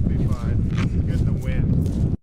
be fine. It's good in the wind.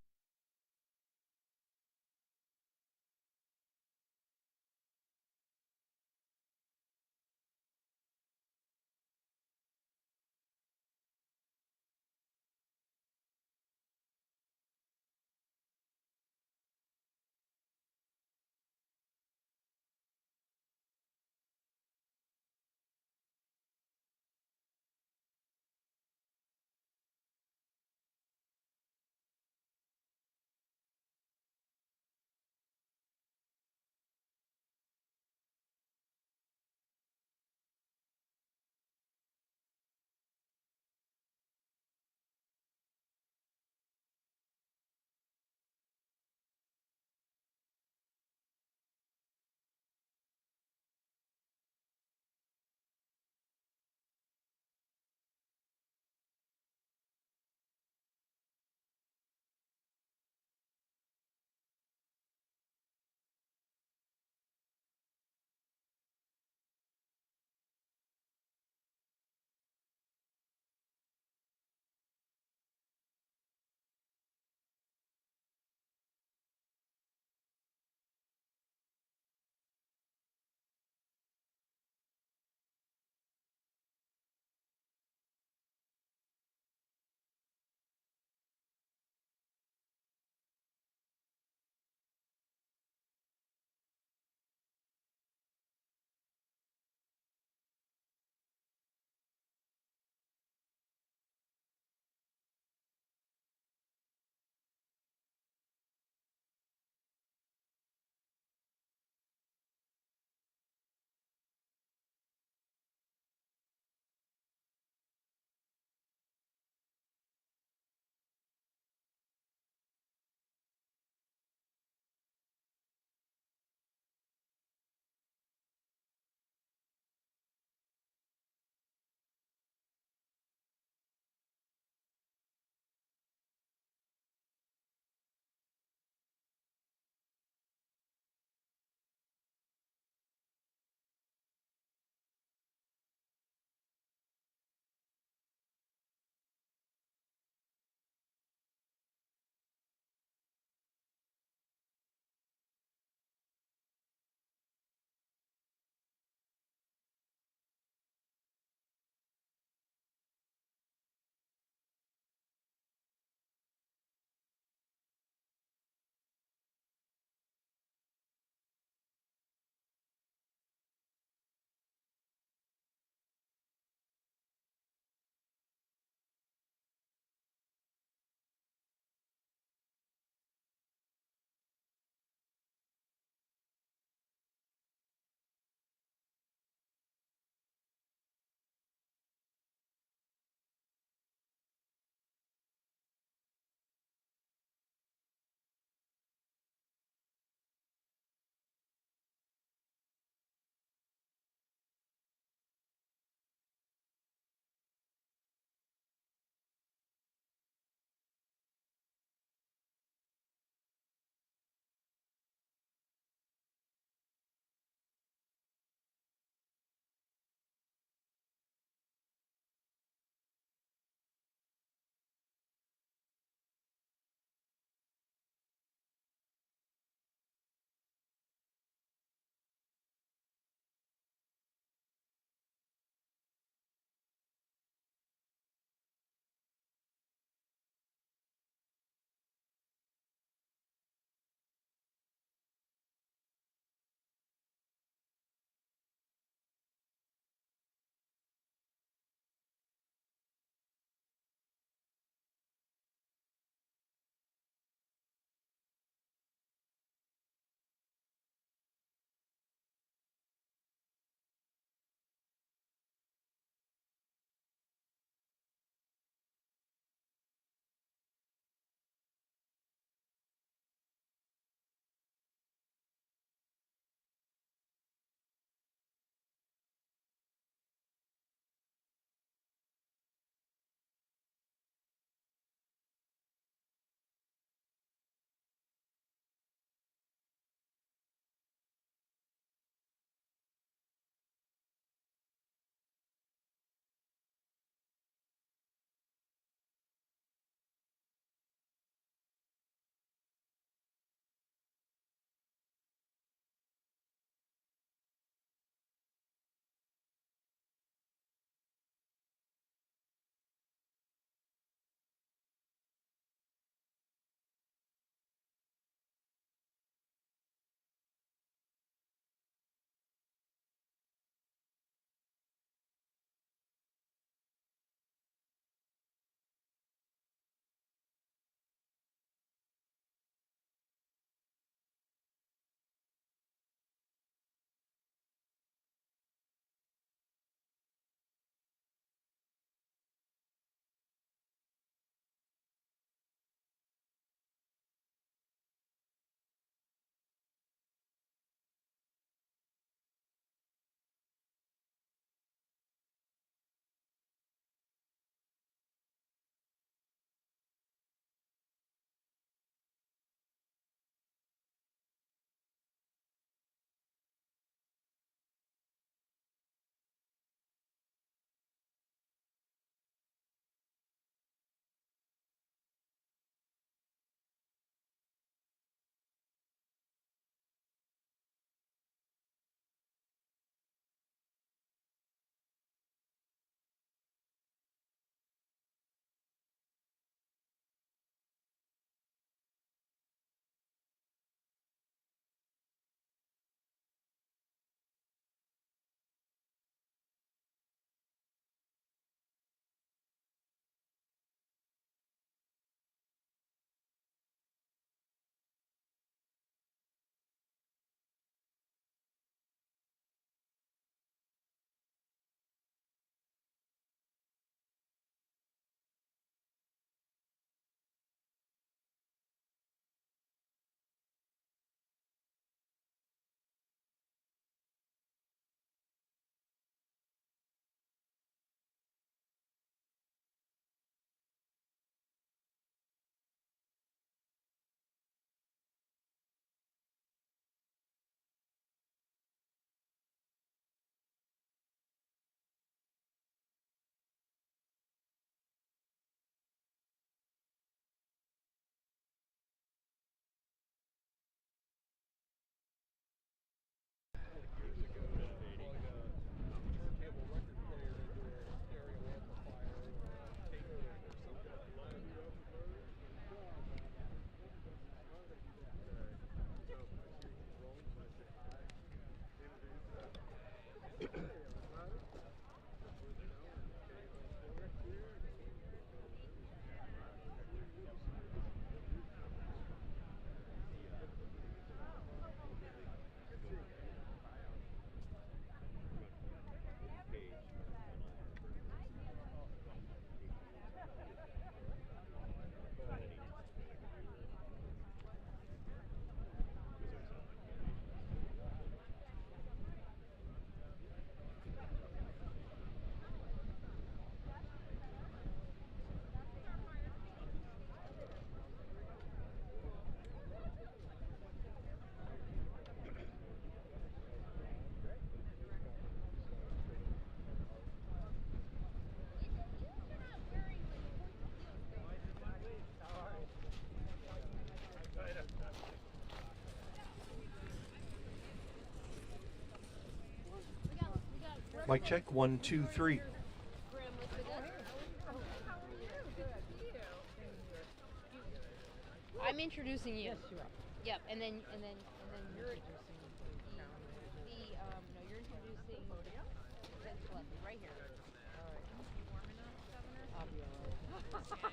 Mic check, 1, 2, 3. I'm introducing you. Yes, you are. Yep, and then you're introducing no, you're introducing Ted Selectly right here. All right. You warm enough, Governor? I'll be all right.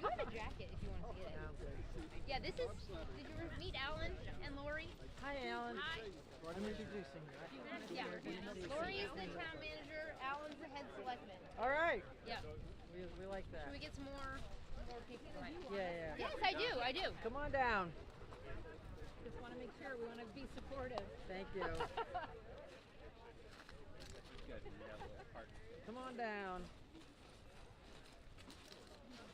You have a jacket if you want to see it. No, I'm good. Yeah, this is. Did you meet Alan and Lori? Hi, Alan. Hi. I'm introducing you. Yeah. Lori is the town manager. Alan's the head selectman. All right. Yep. We like that. Should we get some more people? Yeah. Yes, I do. Come on down. Just want to make sure. We want to be supportive. Thank you. Come on down.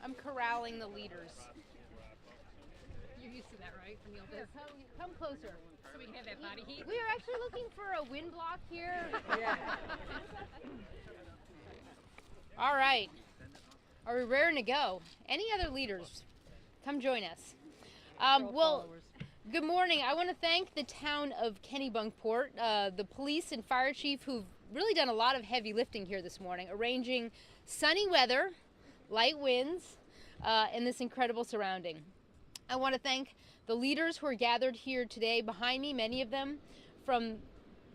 I'm corralling the leaders. You're used to that, right? From the old Here, days? come closer. So we can have that body heat? We are actually looking for a wind block here. Yeah. All right. Are we raring to go? Any other leaders? Come join us. Well, Followers. good morning. I want to thank the town of Kennebunkport, the police and fire chief who've really done a lot of heavy lifting here this morning, arranging sunny weather, light winds, and this incredible surrounding. I want to thank the leaders who are gathered here today behind me, many of them from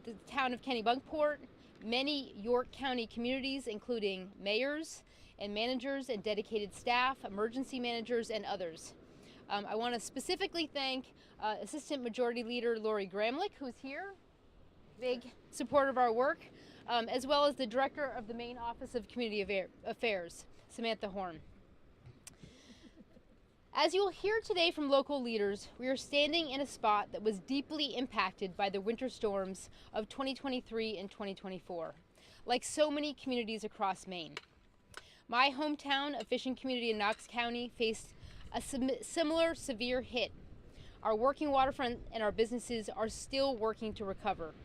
the town of Kennebunkport, many York County communities, including mayors and managers and dedicated staff, emergency managers, and others. I want to specifically thank Assistant Majority Leader Lori Gramlich, who's here, big supporter of our work, as well as the Director of the Maine Office of Community Affairs, Samantha Horn. As you'll hear today from local leaders, we are standing in a spot that was deeply impacted by the winter storms of 2023 and 2024, like so many communities across Maine. My hometown, a fishing community in Knox County, faced a similar severe hit. Our working waterfront and our businesses are still working to recover.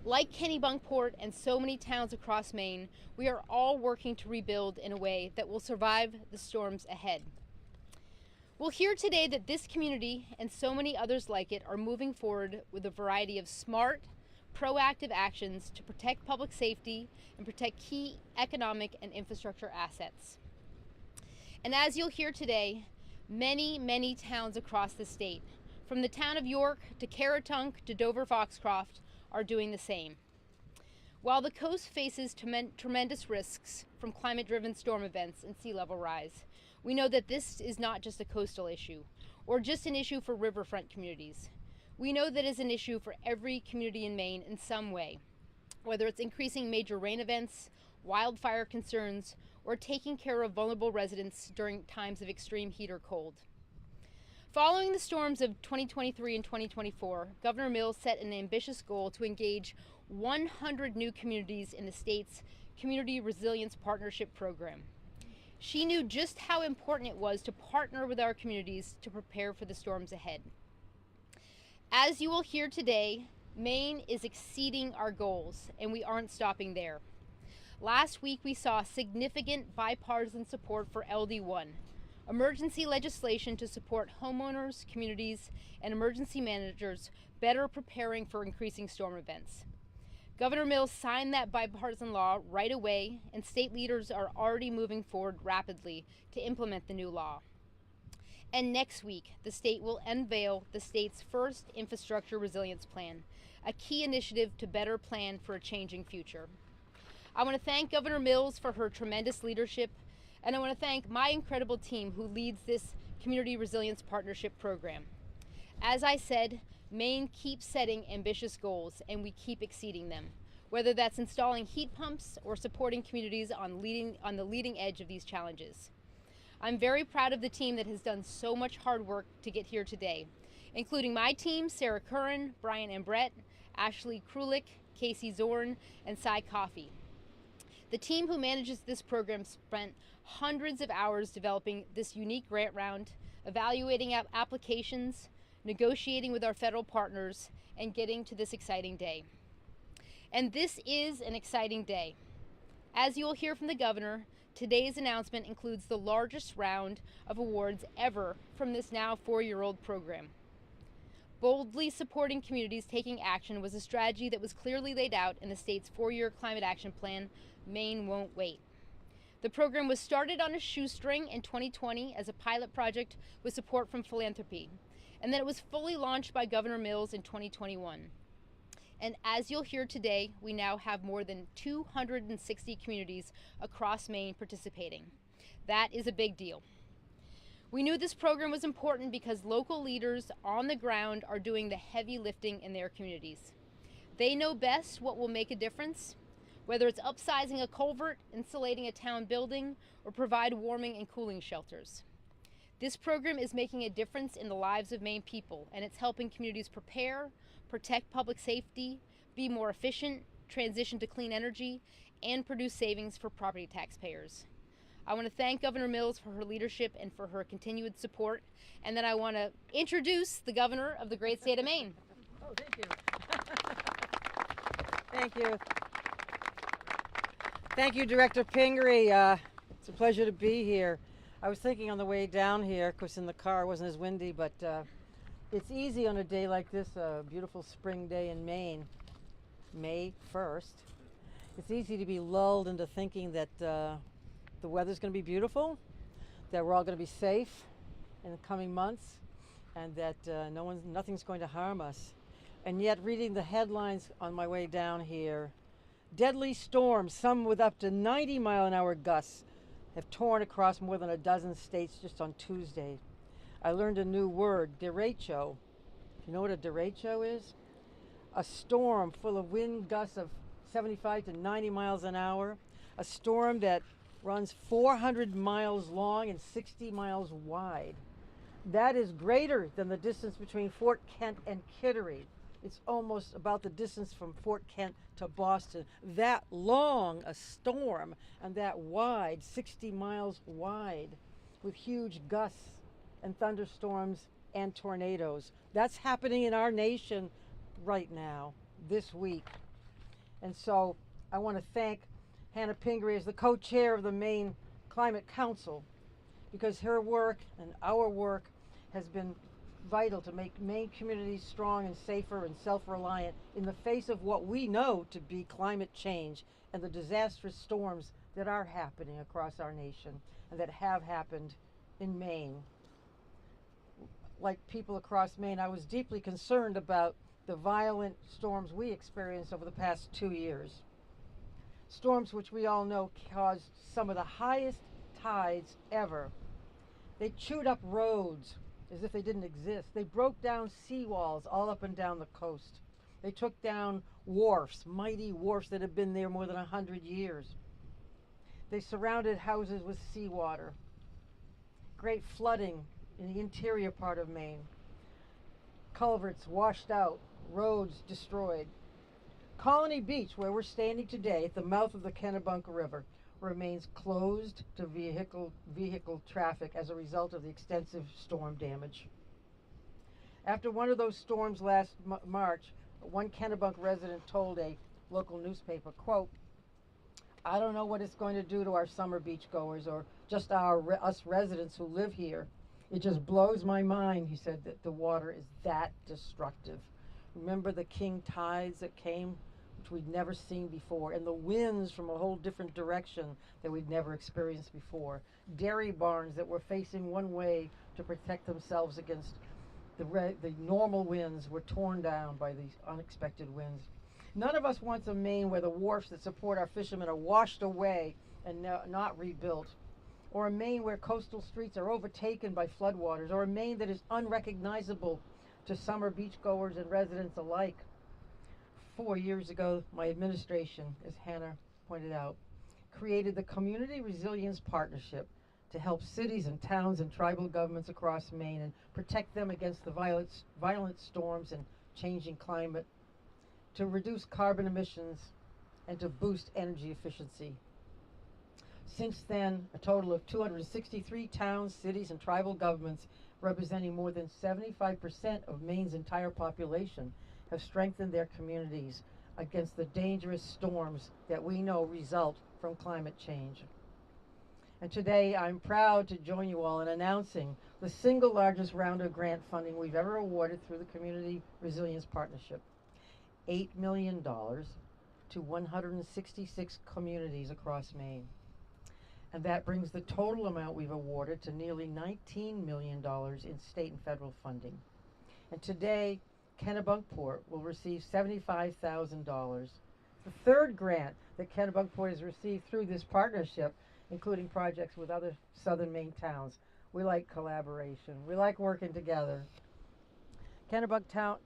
Like Kennebunkport and so many towns across Maine, we are all working to rebuild in a way that will survive the storms ahead. We'll hear today that this community and so many others like it are moving forward with a variety of smart, proactive actions to protect public safety and protect key economic and infrastructure assets. And as you'll hear today, many towns across the state, from the town of York to Caratunk to Dover-Foxcroft, are doing the same. While the coast faces tremendous risks from climate-driven storm events and sea level rise, we know that this is not just a coastal issue or just an issue for riverfront communities. We know that it's an issue for every community in Maine in some way, whether it's increasing major rain events, wildfire concerns, or taking care of vulnerable residents during times of extreme heat or cold. Following the storms of 2023 and 2024, Governor Mills set an ambitious goal to engage 100 new communities in the state's Community Resilience Partnership Program. She knew just how important it was to partner with our communities to prepare for the storms ahead. As you will hear today, Maine is exceeding our goals, and we aren't stopping there. Last week, we saw significant bipartisan support for LD1, emergency legislation to support homeowners, communities, and emergency managers better preparing for increasing storm events. Governor Mills signed that bipartisan law right away, and state leaders are already moving forward rapidly to implement the new law. And next week, the state will unveil the state's first infrastructure resilience plan, a key initiative to better plan for a changing future. I want to thank Governor Mills for her tremendous leadership, and I want to thank my incredible team who leads this Community Resilience Partnership Program. As I said, Maine keeps setting ambitious goals, and we keep exceeding them, whether that's installing heat pumps or supporting communities on the leading edge of these challenges. I'm very proud of the team that has done so much hard work to get here today, including my team, Sarah Curran, Brian Ambrette, Ashley Krulik, Casey Zorn, and Cy Coffey. The team who manages this program spent hundreds of hours developing this unique grant round, evaluating applications, negotiating with our federal partners, and getting to this exciting day. And this is an exciting day. As you will hear from the governor, today's announcement includes the largest round of awards ever from this now 4-year-old program. Boldly supporting communities taking action was a strategy that was clearly laid out in the state's 4-year climate action plan, Maine Won't Wait. The program was started on a shoestring in 2020 as a pilot project with support from philanthropy, and then it was fully launched by Governor Mills in 2021. And as you'll hear today, we now have more than 260 communities across Maine participating. That is a big deal. We knew this program was important because local leaders on the ground are doing the heavy lifting in their communities. They know best what will make a difference, whether it's upsizing a culvert, insulating a town building, or provide warming and cooling shelters. This program is making a difference in the lives of Maine people, and it's helping communities prepare, protect public safety, be more efficient, transition to clean energy, and produce savings for property taxpayers. I want to thank Governor Mills for her leadership and for her continued support. And then I want to introduce the governor of the great state of Maine. Oh, thank you. Thank you. Thank you, Director Pingree. It's a pleasure to be here. I was thinking on the way down here, of course in the car it wasn't as windy, but it's easy on a day like this, a beautiful spring day in Maine, May 1st. It's easy to be lulled into thinking that the weather's going to be beautiful, that we're all going to be safe in the coming months, and that nothing's going to harm us. And yet, reading the headlines on my way down here, deadly storms, some with up to 90-mile-an-hour gusts, have torn across more than a dozen states just on Tuesday. I learned a new word, derecho. You know what a derecho is? A storm full of wind gusts of 75 to 90 miles an hour, a storm that runs 400 miles long and 60 miles wide. That is greater than the distance between Fort Kent and Kittery. It's almost about the distance from Fort Kent to Boston. That long a storm and that wide, 60 miles wide, with huge gusts and thunderstorms and tornadoes. That's happening in our nation right now, this week. And so I want to thank Hannah Pingree as the co-chair of the Maine Climate Council, because her work and our work has been vital to make Maine communities strong and safer and self-reliant in the face of what we know to be climate change and the disastrous storms that are happening across our nation and that have happened in Maine. Like people across Maine, I was deeply concerned about the violent storms we experienced over the past 2 years. Storms which we all know caused some of the highest tides ever. They chewed up roads as if they didn't exist. They broke down seawalls all up and down the coast. They took down wharfs, mighty wharfs that have been there more than 100 years. They surrounded houses with seawater. Great flooding in the interior part of Maine. Culverts washed out, roads destroyed. Colony Beach, where we're standing today at the mouth of the Kennebunk River, remains closed to vehicle traffic as a result of the extensive storm damage. After one of those storms last March, one Kennebunk resident told a local newspaper, quote, "I don't know what it's going to do to our summer beachgoers or just us residents who live here. It just blows my mind," he said, "that the water is that destructive." Remember the king tides that came, which we'd never seen before, and the winds from a whole different direction that we'd never experienced before. Dairy barns that were facing one way to protect themselves against the normal winds were torn down by these unexpected winds. None of us wants a Maine where the wharfs that support our fishermen are washed away and not rebuilt, or a Maine where coastal streets are overtaken by floodwaters, or a Maine that is unrecognizable to summer beachgoers and residents alike. 4 years ago, my administration, as Hannah pointed out, created the Community Resilience Partnership to help cities and towns and tribal governments across Maine and protect them against the violent storms and changing climate, to reduce carbon emissions and to boost energy efficiency. Since then, a total of 263 towns, cities, and tribal governments representing more than 75% of Maine's entire population have strengthened their communities against the dangerous storms that we know result from climate change. And today I'm proud to join you all in announcing the single largest round of grant funding we've ever awarded through the Community Resilience Partnership. $8 million to 166 communities across Maine. And that brings the total amount we've awarded to nearly $19 million in state and federal funding. And today, Kennebunkport will receive $75,000. The third grant that Kennebunkport has received through this partnership, including projects with other southern Maine towns. We like collaboration. We like working together. Kennebunkport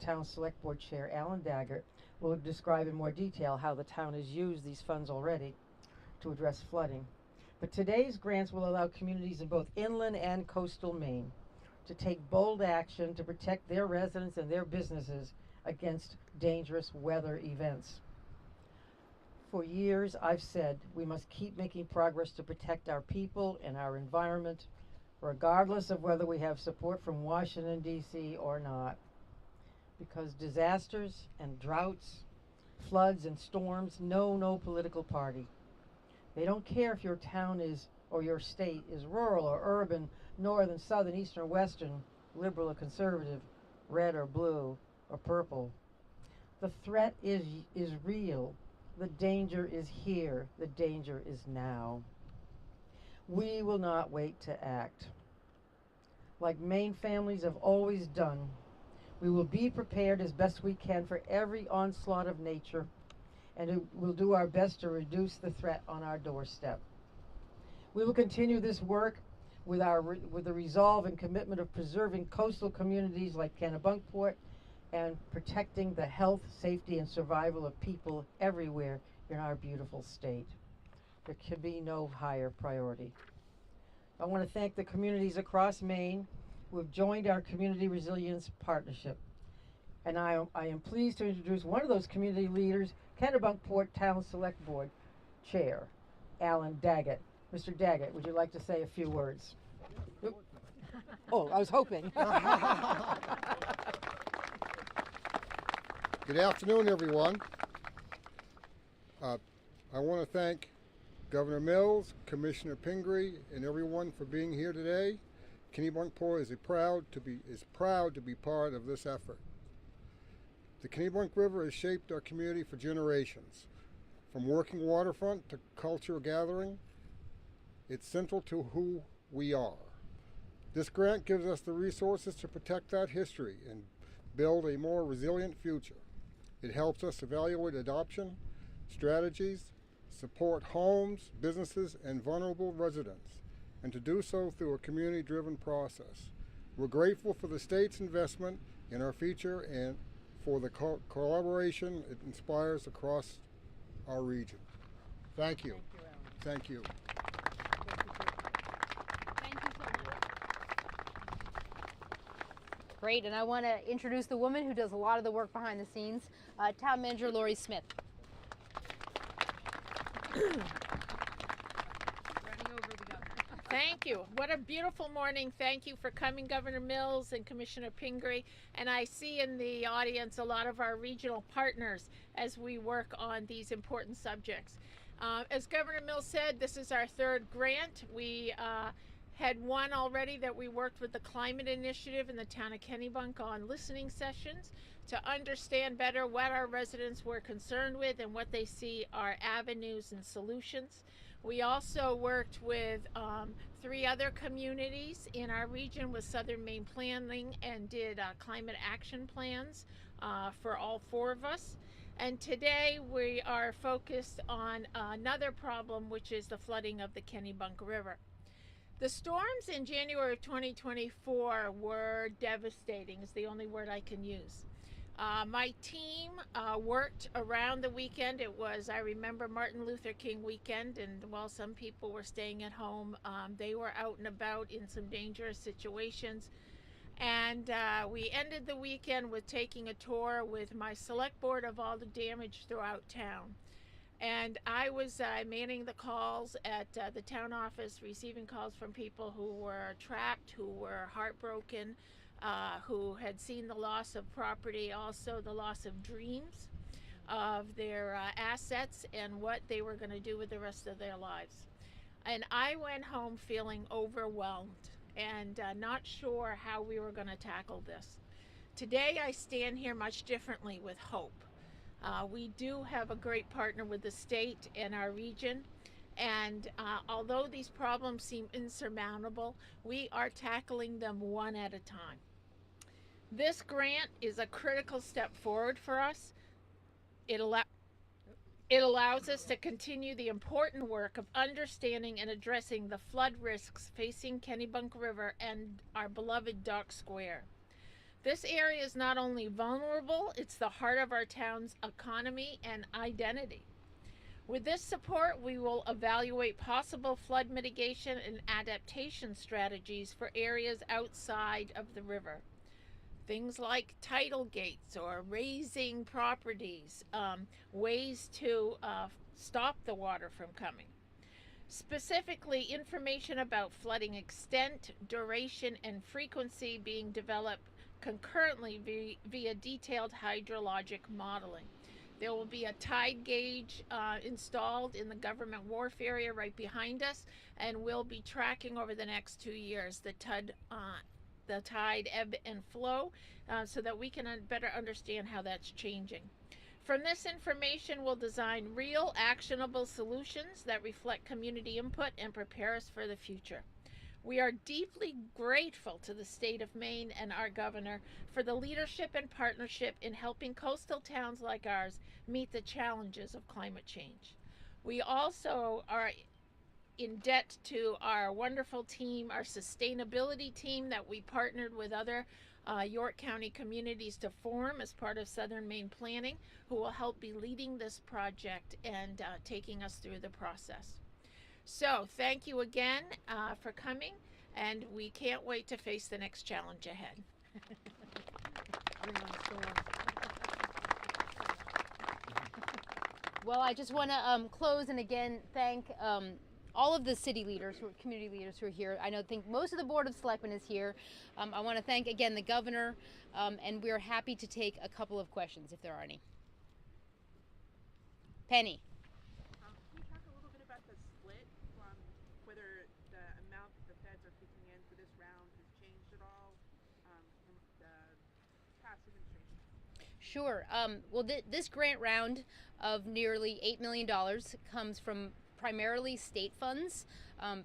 Town Select Board Chair Alan Daggett will describe in more detail how the town has used these funds already to address flooding. But today's grants will allow communities in both inland and coastal Maine to take bold action to protect their residents and their businesses against dangerous weather events. For years, I've said we must keep making progress to protect our people and our environment, regardless of whether we have support from Washington, D.C. or not. Because disasters and droughts, floods and storms know no political party. They don't care if your town is, or your state is rural or urban, northern, southern, eastern, western, liberal or conservative, red or blue or purple. The threat is real. The danger is here. The danger is now. We will not wait to act. Like Maine families have always done, we will be prepared as best we can for every onslaught of nature, and we'll do our best to reduce the threat on our doorstep. We will continue this work with the resolve and commitment of preserving coastal communities like Kennebunkport and protecting the health, safety, and survival of people everywhere in our beautiful state. There can be no higher priority. I want to thank the communities across Maine who have joined our Community Resilience Partnership. And I am pleased to introduce one of those community leaders, Kennebunkport Town Select Board Chair, Alan Daggett. Mr. Daggett, would you like to say a few words? Oh, I was hoping. Good afternoon, everyone. I want to thank Governor Mills, Commissioner Pingree, and everyone for being here today. Kennebunkport is proud to be part of this effort. The Kennebunk River has shaped our community for generations. From working waterfront to cultural gathering, it's central to who we are. This grant gives us the resources to protect that history and build a more resilient future. It helps us evaluate adoption strategies, support homes, businesses, and vulnerable residents, and to do so through a community-driven process. We're grateful for the state's investment in our future and for the collaboration it inspires across our region. Thank you. Thank you, Alan. Thank you. Thank you so much. Great, and I want to introduce the woman who does a lot of the work behind the scenes, Town Manager Lori Smith. Running over the governor. Thank you. What a beautiful morning. Thank you for coming, Governor Mills and Commissioner Pingree. And I see in the audience a lot of our regional partners as we work on these important subjects. As Governor Mills said, this is our third grant. We had one already that we worked with the Climate Initiative in the town of Kennebunk on listening sessions to understand better what our residents were concerned with and what they see are avenues and solutions. We also worked with 3 other communities in our region with Southern Maine Planning and did climate action plans for all 4 of us. And today we are focused on another problem, which is the flooding of the Kennebunk River. The storms in January of 2024 were devastating, is the only word I can use. My team worked around the weekend. It was, I remember, Martin Luther King weekend, and while some people were staying at home, they were out and about in some dangerous situations. And we ended the weekend with taking a tour with my select board of all the damage throughout town. And I was manning the calls at the town office, receiving calls from people who were trapped, who were heartbroken, who had seen the loss of property, also the loss of dreams. of their assets and what they were going to do with the rest of their lives. And I went home feeling overwhelmed and not sure how we were going to tackle this. Today I stand here much differently with hope. We do have a great partner with the state and our region, and although these problems seem insurmountable, we are tackling them one at a time. This grant is a critical step forward for us. It allows us to continue the important work of understanding and addressing the flood risks facing Kennebunk River and our beloved Dock Square. This area is not only vulnerable, it's the heart of our town's economy and identity. With this support, we will evaluate possible flood mitigation and adaptation strategies for areas outside of the river. Things like tidal gates or raising properties, ways to stop the water from coming. Specifically, information about flooding extent, duration, and frequency being developed concurrently via detailed hydrologic modeling. There will be a tide gauge installed in the government wharf area right behind us, and we'll be tracking over the next 2 years the tide ebb and flow so that we can better understand how that's changing. From this information, we'll design real actionable solutions that reflect community input and prepare us for the future. We are deeply grateful to the state of Maine and our governor for the leadership and partnership in helping coastal towns like ours meet the challenges of climate change. We also are in debt to our wonderful team, our sustainability team that we partnered with other York County communities to form as part of Southern Maine Planning, who will help be leading this project and taking us through the process. So thank you again for coming, and we can't wait to face the next challenge ahead. Well, I just want to close and again thank all of the city leaders, community leaders who are here. I think most of the Board of Selectmen is here. I want to thank again the governor, and we're happy to take a couple of questions if there are any. Penny. Can you talk a little bit about the split from whether the amount that the feds are kicking in for this round has changed at all from the past administration? Sure. Well, this grant round of nearly $8 million comes from primarily state funds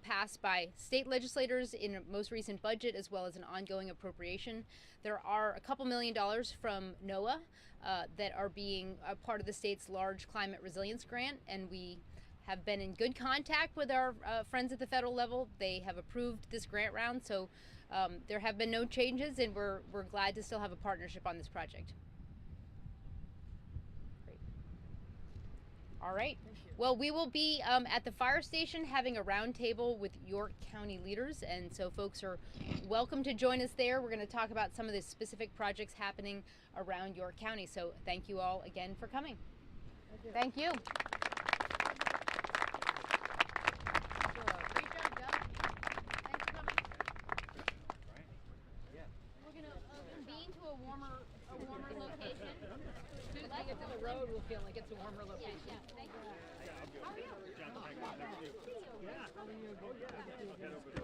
passed by state legislators in a most recent budget, as well as an ongoing appropriation. There are a couple $1 million from NOAA that are being a part of the state's large climate resilience grant, and we have been in good contact with our friends at the federal level. They have approved this grant round, so there have been no changes, and we're glad to still have a partnership on this project. Great. All right. Well, we will be at the fire station having a roundtable with York County leaders, and so folks are welcome to join us there. We're going to talk about some of the specific projects happening around York County. So thank you all again for coming. Thank you. Great job, Doug. Thanks for coming. We're going to convene to a warmer location. As soon as we get to the road, we'll feel like it's a warmer location. Yeah, thank you. How are you? John, thank you. Good to see you. Yeah. Oh, yeah.